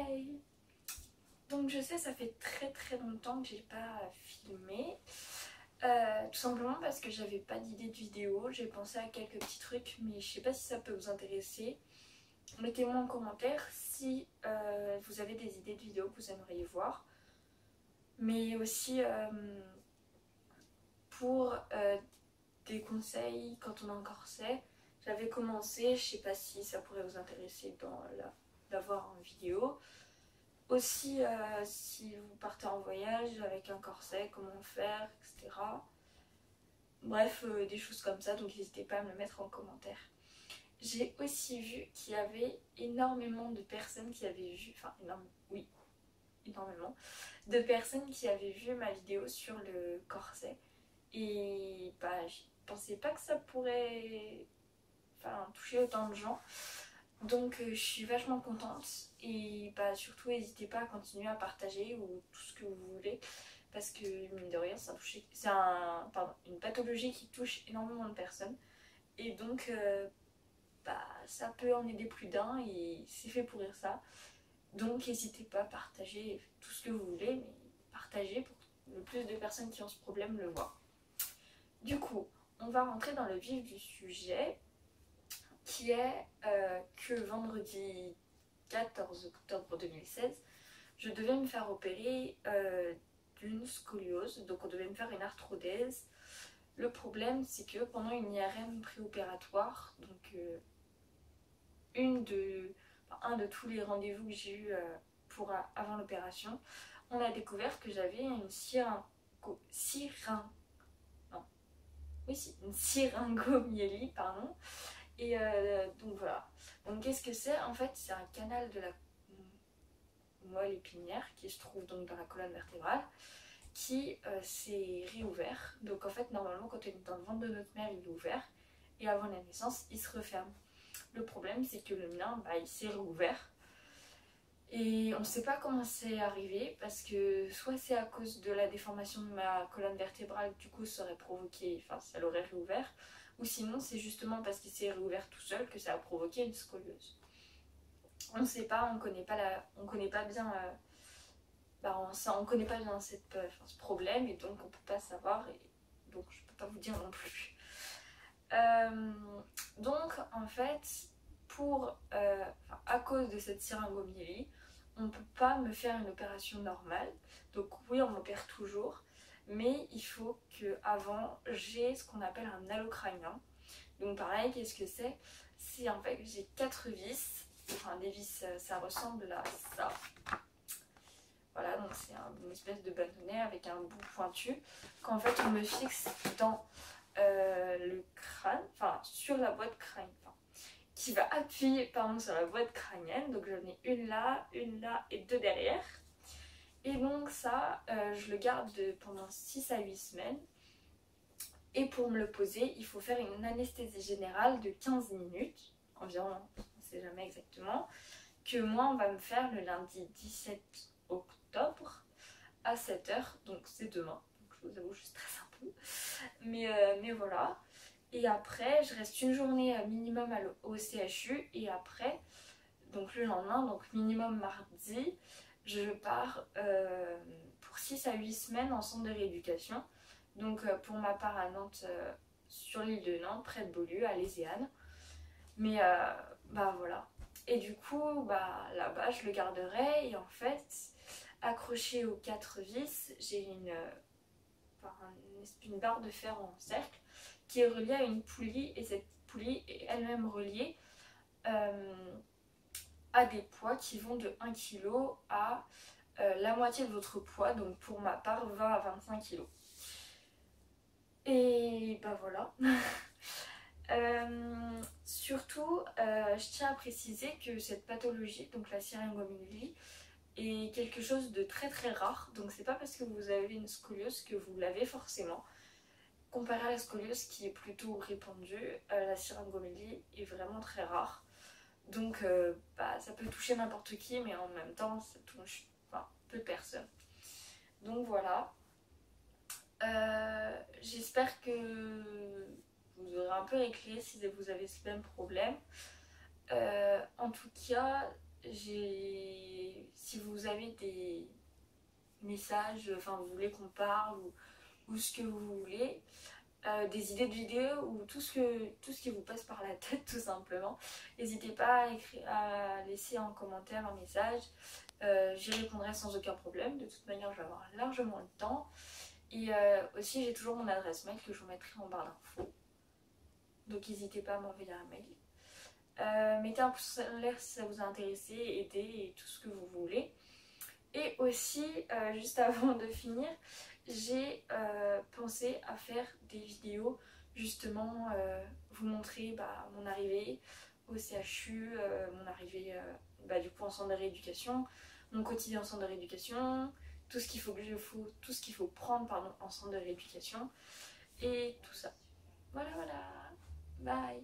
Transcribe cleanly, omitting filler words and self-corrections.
Hey! Donc je sais, ça fait très longtemps que j'ai pas filmé. Tout simplement parce que j'avais pas d'idée de vidéo. J'ai pensé à quelques petits trucs, mais je sais pas si ça peut vous intéresser. Mettez-moi en commentaire si vous avez des idées de vidéos que vous aimeriez voir. Mais aussi pour des conseils quand on est en corset. J'avais commencé, je sais pas si ça pourrait vous intéresser d'avoir en vidéo. Aussi si vous partez en voyage avec un corset, comment faire, etc. Bref, des choses comme ça, donc n'hésitez pas à me le mettre en commentaire. J'ai aussi vu qu'il y avait énormément de personnes qui avaient vu, énormément, de personnes qui avaient vu ma vidéo sur le corset. Et bah, je pensais pas que ça pourrait toucher autant de gens. Donc je suis vachement contente et bah, surtout n'hésitez pas à continuer à partager ou tout ce que vous voulez parce que mine de rien c'est une pathologie qui touche énormément de personnes et donc ça peut en aider plus d'un et c'est fait pour ça. Donc n'hésitez pas à partager tout ce que vous voulez, mais partagez pour que le plus de personnes qui ont ce problème le voient. Du coup, on va rentrer dans le vif du sujet qui est que vendredi 14 octobre 2016, je devais me faire opérer d'une scoliose, donc on devait me faire une arthrodèse. Le problème, c'est que pendant une IRM préopératoire, donc un de tous les rendez-vous que j'ai eu avant l'opération, on a découvert que j'avais une syringomyélie, pardon. Et donc voilà. Donc qu'est-ce que c'est? En fait, c'est un canal de la moelle épinière qui se trouve donc dans la colonne vertébrale qui s'est réouvert. Donc en fait, normalement, quand on est dans le ventre de notre mère, il est ouvert et avant la naissance, il se referme. Le problème, c'est que le mien, il s'est réouvert. Et on ne sait pas comment c'est arrivé parce que soit c'est à cause de la déformation de ma colonne vertébrale, du coup ça l'aurait réouvert, ou sinon c'est justement parce qu'il s'est réouvert tout seul que ça a provoqué une scoliose. On ne sait pas, on connaît pas bien ce problème et donc on peut pas savoir et donc je peux pas vous dire non plus. Donc en fait, à cause de cette syringomyélie, on ne peut pas me faire une opération normale. Donc oui, on m'opère toujours, mais il faut qu'avant j'ai ce qu'on appelle un allocranien. Donc pareil, qu'est-ce que c'est? C'est en fait que j'ai 4 vis, enfin des vis, ça ressemble à ça. Voilà, donc c'est une espèce de bâtonnet avec un bout pointu qu'en fait on me fixe dans le crâne, sur la boîte crânienne, qui va appuyer sur la boîte crânienne. Donc j'en ai une là et 2 derrière. Et donc ça, je le garde pendant 6 à 8 semaines. Et pour me le poser, il faut faire une anesthésie générale de 15 minutes, environ, on ne sait jamais exactement, que moi on va me faire le lundi 17 octobre à 7 h, donc c'est demain. Donc je vous avoue, je stresse un peu. Mais voilà. Et après, je reste une journée minimum au CHU. Et après, donc le lendemain, donc minimum mardi, je pars pour 6 à 8 semaines en centre de rééducation. Donc pour ma part à Nantes, sur l'île de Nantes, près de Beaulieu, à Lézéane. Mais voilà. Et du coup, là-bas, je le garderai. Et en fait, accroché aux 4 vis, j'ai une barre de fer en cercle qui est reliée à une poulie, et cette poulie est elle-même reliée à des poids qui vont de 1 kg à la moitié de votre poids, donc pour ma part 20 à 25 kg. Et voilà. Surtout, je tiens à préciser que cette pathologie, donc la syringomyélie, est quelque chose de très rare. Donc c'est pas parce que vous avez une scoliose que vous l'avez forcément. Comparé à la scoliose qui est plutôt répandue, la syringomyélie est vraiment très rare. Donc ça peut toucher n'importe qui, mais en même temps ça touche peu de personnes. Donc voilà. J'espère que vous aurez un peu éclairé si vous avez ce même problème. En tout cas, vous avez des messages, enfin vous voulez qu'on parle ou ce que vous voulez, des idées de vidéos ou tout ce qui vous passe par la tête tout simplement, n'hésitez pas à laisser en commentaire, un message. J'y répondrai sans aucun problème. De toute manière, je vais avoir largement le temps. Et aussi, j'ai toujours mon adresse mail que je vous mettrai en barre d'infos. Donc, n'hésitez pas à m'envoyer un mail. Mettez un pouce en l'air si ça vous a intéressé, aidé et tout ce que vous voulez. Et aussi, juste avant de finir, j'ai pensé à faire des vidéos, justement, vous montrer mon arrivée au CHU, mon arrivée du coup en centre de rééducation, mon quotidien en centre de rééducation, tout ce qu'il faut prendre en centre de rééducation et tout ça. Voilà, bye.